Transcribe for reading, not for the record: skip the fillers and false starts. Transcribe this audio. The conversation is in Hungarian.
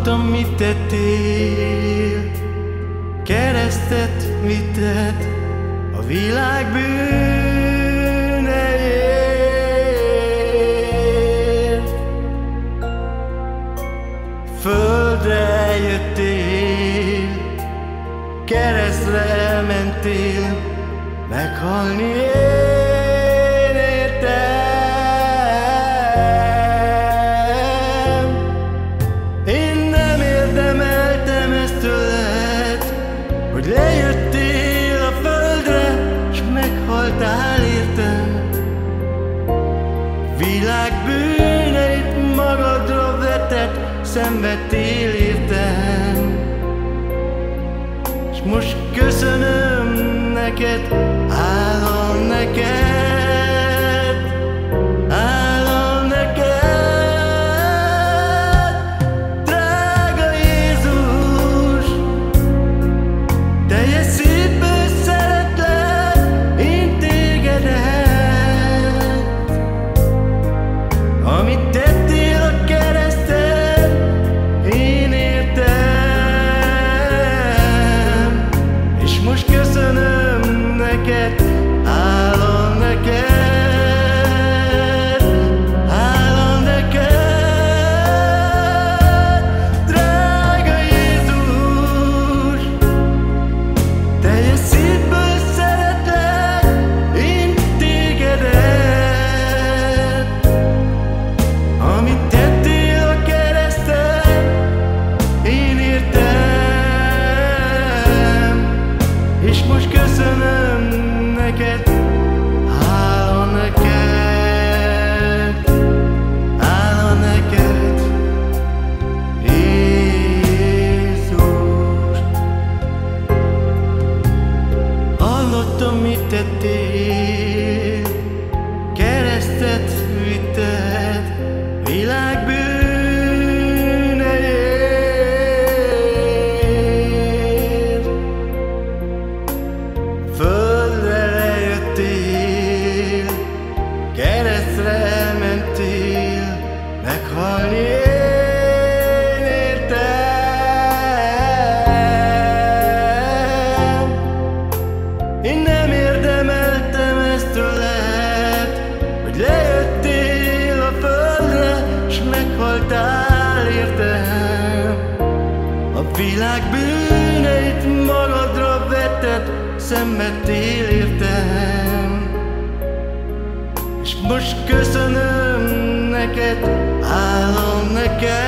Hallottam, mit tettél, keresztet vitted a világ bűneiért. Földre jöttél, keresztre elmentél, meghalni én értem. Én nem érdemeltem ezt tőled, hogy lejöttél a földre, s meghaltál értem. Világ bűneit magadra vetted, szenvedtél értem. S most köszönöm neked, állom neked, állom neked. Drága Jézus, teljes szívből szeretlek én tégedet. Amit tettél a kereszten, én értem. És most köszönöm neked, állom neked, állom neked. Drága Jézus, teljes szívből szeretlek én tégedet. Amit tettél a kereszten, én értem. És most köszönöm neked, állom neked, állom neked, Jézus. Hallottam, mit tettél, keresztet vitted világ bűneiért. Földre lejöttél, keresztre elmentél, meghalni én értem. Én nem érdemeltem ezt tőled, hogy lejöttél a földre, s meghaltál értem. A világ bűneit magadra vetted, szenvedtél értem. És most köszönöm neked, állom neked,